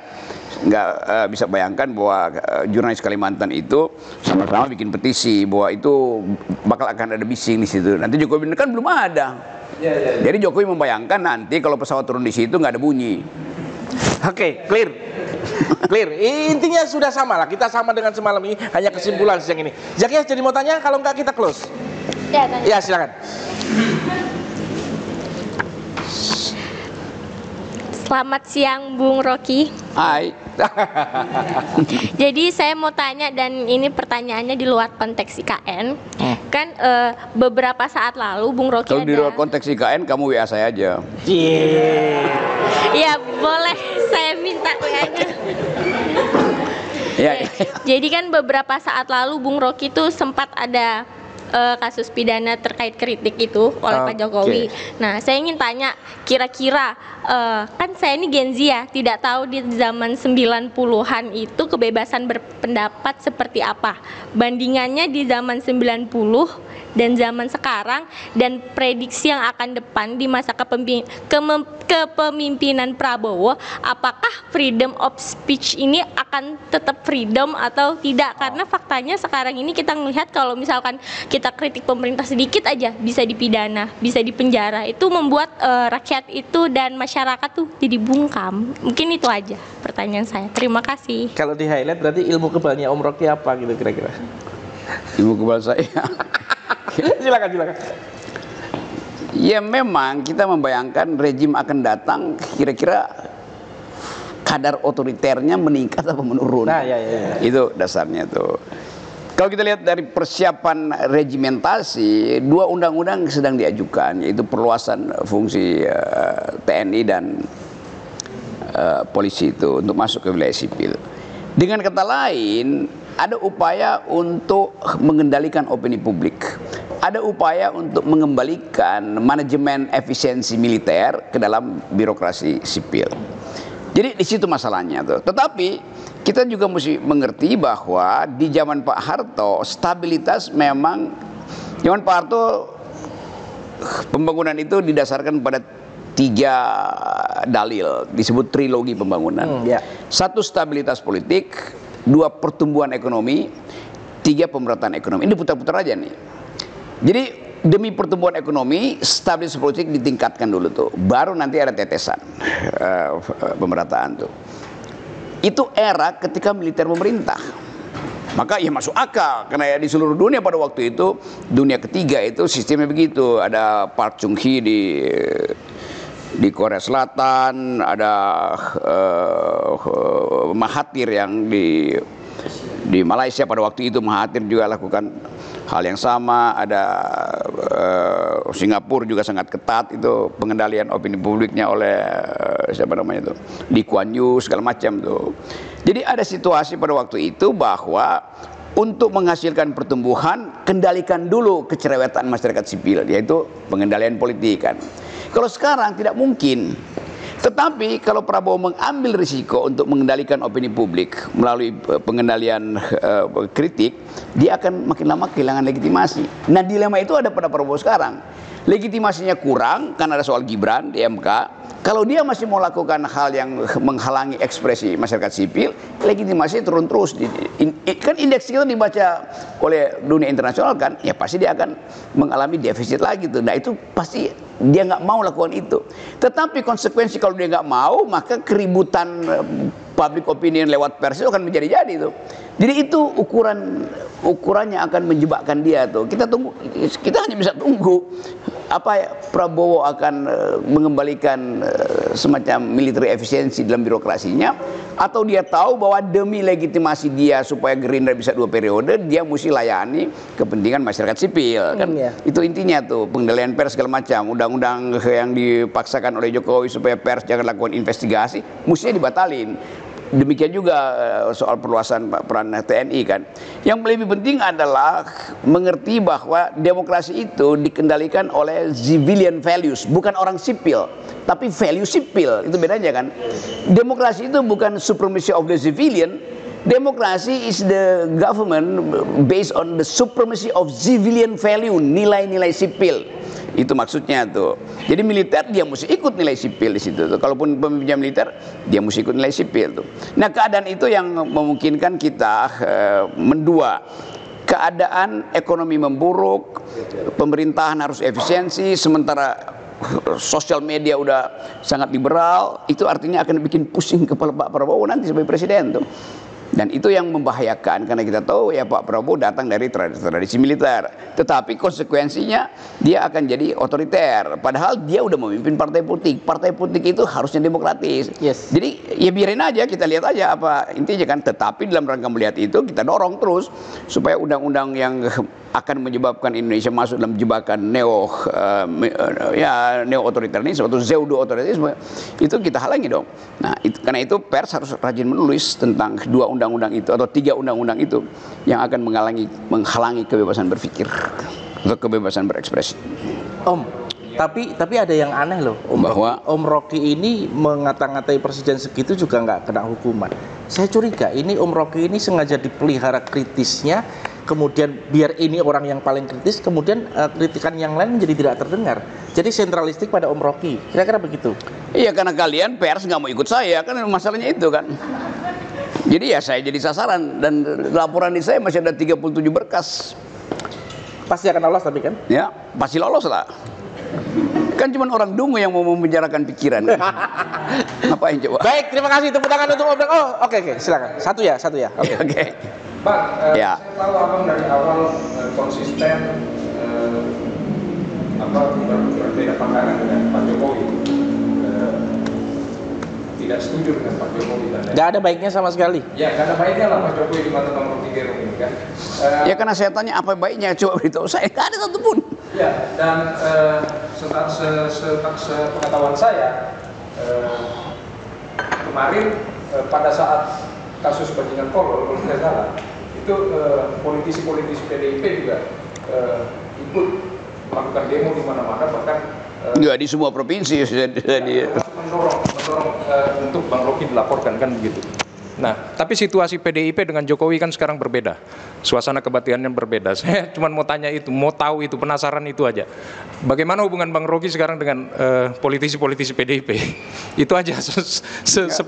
bisa bayangkan bahwa jurnalis Kalimantan itu sama-sama bikin petisi bahwa itu bakal akan ada bising di situ. Nanti Jokowi kan belum ada. Ya. Jadi Jokowi membayangkan nanti kalau pesawat turun di situ nggak ada bunyi. Oke, clear. Intinya sudah sama lah. Kita sama dengan semalam ini, hanya kesimpulan siang ini. Zakia jadi mau tanya, kalau nggak kita close. Ya, tanya. Ya, silakan. Selamat siang Bung Rocky. Hai. Jadi saya mau tanya, dan ini pertanyaannya di luar konteks IKN. Kan beberapa saat lalu Bung Rocky Kalau di luar konteks IKN kamu WA saya aja. Ya boleh, saya minta WA-nya. Ya. Jadi kan beberapa saat lalu Bung Rocky itu sempat ada kasus pidana terkait kritik itu oleh Pak Jokowi. Nah, saya ingin tanya, kira-kira kan saya ini Gen Z ya, tidak tahu di zaman 90-an itu kebebasan berpendapat seperti apa. Bandingannya di zaman 90 dan zaman sekarang, dan prediksi yang akan depan di masa kepemimpinan Prabowo, apakah freedom of speech ini akan tetap freedom atau tidak? Karena faktanya sekarang ini kita melihat kalau misalkan kita kita kritik pemerintah sedikit aja bisa dipidana, bisa dipenjara. Itu membuat rakyat itu dan masyarakat tuh jadi bungkam. Mungkin itu aja pertanyaan saya. Terima kasih. Kalau di highlight berarti ilmu kebalnya Om Rocky apa gitu kira-kira? Ilmu kebal saya. Silakan. Ya memang kita membayangkan rejim akan datang kira-kira kadar otoriternya meningkat atau menurun. Nah, ya. Itu dasarnya tuh. Kalau kita lihat dari persiapan regimentasi, 2 undang-undang sedang diajukan, yaitu perluasan fungsi TNI dan polisi itu untuk masuk ke wilayah sipil. Dengan kata lain, ada upaya untuk mengendalikan opini publik. Ada upaya untuk mengembalikan manajemen efisiensi militer ke dalam birokrasi sipil. Jadi di situ masalahnya tuh. Tetapi kita juga mesti mengerti bahwa di zaman Pak Harto stabilitas memang, zaman Pak Harto pembangunan itu didasarkan pada 3 dalil, disebut trilogi pembangunan. Satu, stabilitas politik; 2, pertumbuhan ekonomi; 3, pemerataan ekonomi. Ini putar-putar aja nih. Jadi demi pertumbuhan ekonomi, stabilitas politik ditingkatkan dulu tuh, baru nanti ada tetesan pemerataan tuh. Itu era ketika militer memerintah. Maka ya masuk akal, karena ya di seluruh dunia pada waktu itu, dunia ketiga itu sistemnya begitu. Ada Park Chung-hee di Korea Selatan, ada Mahathir yang di Malaysia pada waktu itu. Mahathir juga lakukan hal yang sama. Ada Singapura juga sangat ketat itu pengendalian opini publiknya oleh siapa namanya itu, Lee Kuan Yew, segala macam tuh. Jadi ada situasi pada waktu itu bahwa untuk menghasilkan pertumbuhan, kendalikan dulu kecerewetan masyarakat sipil, yaitu pengendalian politik kan. Kalau sekarang tidak mungkin. Tetapi kalau Prabowo mengambil risiko untuk mengendalikan opini publik melalui pengendalian kritik, dia akan makin lama kehilangan legitimasi. Nah, dilema itu ada pada Prabowo sekarang. Legitimasinya kurang karena ada soal Gibran di MK. Kalau dia masih mau lakukan hal yang menghalangi ekspresi masyarakat sipil, legitimasinya turun terus. Kan indeks itu dibaca oleh dunia internasional kan, ya pasti dia akan mengalami defisit lagi tuh. Nah itu pasti dia nggak mau lakukan itu. Tetapi konsekuensi kalau dia nggak mau, maka keributan public opinion lewat pers itu akan menjadi-jadi tuh. Jadi itu ukurannya akan menjebakkan dia tuh. Kita hanya bisa tunggu apa Prabowo akan mengembalikan semacam military efisiensi dalam birokrasinya, atau dia tahu bahwa demi legitimasi dia supaya Gerindra bisa 2 periode, dia mesti layani kepentingan masyarakat sipil kan. Itu intinya tuh, pengendalian pers segala macam, undang-undang yang dipaksakan oleh Jokowi supaya pers jangan lakukan investigasi mestinya dibatalin. Demikian juga soal perluasan peran TNI kan. Yang lebih penting adalah mengerti bahwa demokrasi itu dikendalikan oleh civilian values, bukan orang sipil, tapi value sipil. Itu bedanya kan. Demokrasi itu bukan supremacy of the civilian. Demokrasi is the government based on the supremacy of civilian value, nilai-nilai sipil. Itu maksudnya tuh. Jadi militer dia mesti ikut nilai sipil di situ tuh. Kalaupun pemimpin militer dia mesti ikut nilai sipil tuh. Nah, keadaan itu yang memungkinkan kita mendua. Keadaan ekonomi memburuk, pemerintahan harus efisiensi, sementara sosial media udah sangat liberal. Itu artinya akan bikin pusing kepala Pak Prabowo nanti sebagai presiden tuh. Dan itu yang membahayakan, karena kita tahu ya Pak Prabowo datang dari tradisi militer, tetapi konsekuensinya dia akan jadi otoriter, padahal dia udah memimpin partai politik itu harusnya demokratis. Jadi ya biarin aja, kita lihat aja apa intinya kan. Tetapi dalam rangka melihat itu kita dorong terus supaya undang-undang yang akan menyebabkan Indonesia masuk dalam jebakan neo otoritarisme atau pseudo otoritarisme itu kita halangi dong. Nah, karena itu pers harus rajin menulis tentang 2 undang-undang itu atau 3 undang-undang itu yang akan menghalangi kebebasan berpikir atau kebebasan berekspresi. Om, tapi ada yang aneh loh, Om Rocky ini mengata-ngatai presiden segitu juga nggak kena hukuman. Saya curiga ini Om Rocky ini sengaja dipelihara kritisnya, kemudian biar ini orang yang paling kritis, kemudian kritikan yang lain menjadi tidak terdengar. Jadi sentralistik pada Om Rocky, kira-kira begitu. Iya, karena kalian pers nggak mau ikut saya, kan masalahnya itu kan. Jadi ya saya jadi sasaran, dan laporan di saya masih ada 37 berkas. pasti akan lolos tapi kan? Ya, pasti lolos lah. Kan cuma orang dungu yang mau membicarakan pikiran. Ngapain coba? Baik, terima kasih. Tepuk tangan untuk Om. Oh, oke, silakan. Satu ya. Oke. Bang, Ya. saya tahu abang dari awal konsisten berbeda pandangan dengan Pak Jokowi. Tidak setuju dengan Pak Jokowi dan Gak ada baiknya sama sekali. ya, karena baiknya lah Pak Jokowi di mata Bang Rocky Gerung ini kan. Ya karena saya tanya apa baiknya, coba beritahu saya, nggak ada satupun. Ya, dan sepengetahuan saya kemarin pada saat kasus bajingan kolol, kalau tidak salah, itu politisi-politisi PDIP juga ikut melakukan demo di mana-mana, bahkan Nggak di semua provinsi sudah mendorong untuk Bang Rocky dilaporkan, kan begitu. Nah, tapi situasi PDIP dengan Jokowi kan sekarang berbeda. Suasana kebatiannya berbeda. Saya cuma mau tanya itu, mau tahu itu, penasaran itu aja. Bagaimana hubungan Bang Rocky sekarang dengan politisi-politisi PDIP? Itu aja,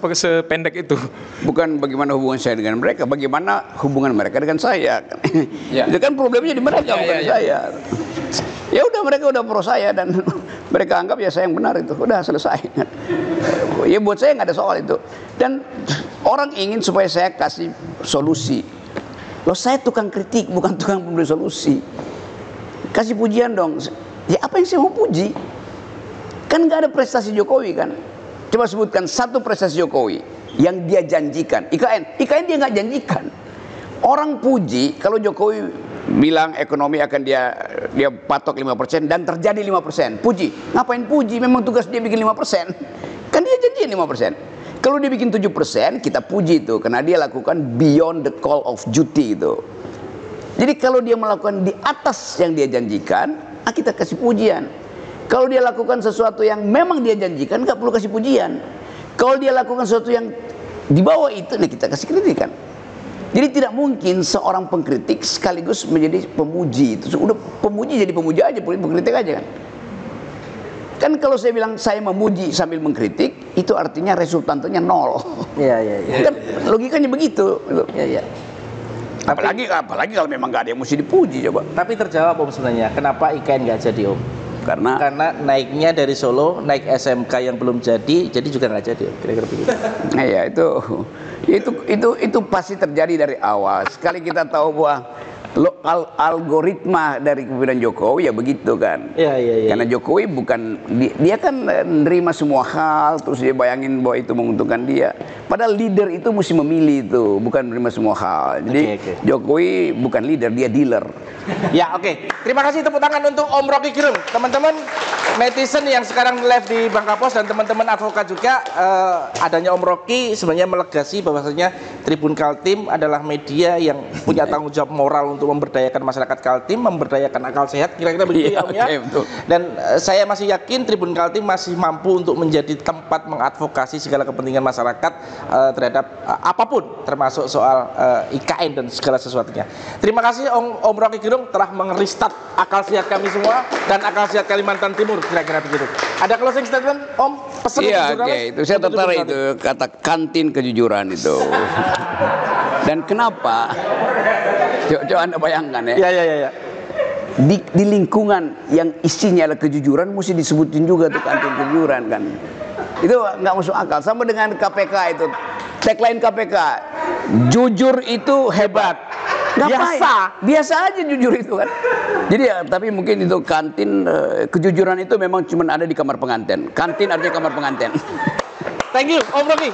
sependek itu. Bukan bagaimana hubungan saya dengan mereka, bagaimana hubungan mereka dengan saya. Ya. Itu kan problemnya di mereka, bukan di saya. Ya udah, mereka udah pro saya dan mereka anggap ya saya yang benar, itu udah selesai. Ya buat saya nggak ada soal itu. Dan orang ingin supaya saya kasih solusi. Loh, saya tukang kritik, bukan tukang memberi solusi. Kasih pujian dong. Ya apa yang saya mau puji? Kan nggak ada prestasi Jokowi kan. Coba sebutkan satu prestasi Jokowi yang dia janjikan. IKN dia nggak janjikan. Orang puji kalau Jokowi bilang ekonomi akan dia patok 5% dan terjadi 5%. Puji. Ngapain puji? Memang tugas dia bikin 5%. Kan dia janjiin 5%. Kalau dia bikin 7%, kita puji itu karena dia lakukan beyond the call of duty itu. Jadi kalau dia melakukan di atas yang dia janjikan, kita kasih pujian. Kalau dia lakukan sesuatu yang memang dia janjikan, nggak perlu kasih pujian. Kalau dia lakukan sesuatu yang di bawah itu, kita kasih kritikan. Jadi tidak mungkin seorang pengkritik sekaligus menjadi pemuji. Itu udah pemuji jadi pemuja aja, pengkritik aja kan. Kan kalau saya bilang saya memuji sambil mengkritik, itu artinya resultantenya 0. Iya. Kan logikanya begitu. Iya. Apalagi kalau memang nggak ada yang mesti dipuji coba. Tapi terjawab Om sebenarnya, kenapa IKN nggak jadi Om? Karena naiknya dari Solo, naik SMK yang belum jadi juga nggak jadi, kira-kira begitu. Nah ya itu pasti terjadi dari awal. Sekali kita tahu bahwa algoritma dari kepemimpinan Jokowi ya begitu kan. Iya. Karena Jokowi bukan dia kan nerima semua hal, terus dia bayangin bahwa itu menguntungkan dia. Padahal leader itu mesti memilih itu, bukan menerima semua hal. Jadi Jokowi bukan leader, dia dealer. Ya oke. Terima kasih, tepuk tangan untuk Om Rocky Gerung. Teman-teman netizen yang sekarang live di Bangkapos dan teman-teman advokat juga, adanya Om Rocky sebenarnya melegasi bahwasanya Tribun Kaltim adalah media yang punya tanggung jawab moral untuk memberdayakan masyarakat Kaltim, memberdayakan akal sehat, kira-kira begitu ya Om ya. Dan saya masih yakin Tribun Kaltim masih mampu untuk menjadi tempat mengadvokasi segala kepentingan masyarakat terhadap apapun, termasuk soal IKN dan segala sesuatunya. Terima kasih Om Rocky Gerung telah mengeristat akal sehat kami semua dan akal sehat Kalimantan Timur, kira-kira begitu. Ada closing statement Om? Pesan itu saya tertarik itu kata kantin kejujuran itu. Dan kenapa? Coba Anda bayangkan ya. Iya. Di lingkungan yang isinya adalah kejujuran mesti disebutin juga tuh kantin kejujuran kan. Itu nggak masuk akal. Sama dengan KPK itu. Tagline KPK, jujur itu hebat. Biasa aja jujur itu kan. Jadi ya, tapi mungkin itu kantin kejujuran itu memang cuma ada di kamar pengantin. Kantin artinya kamar pengantin. Thank you Om Rocky.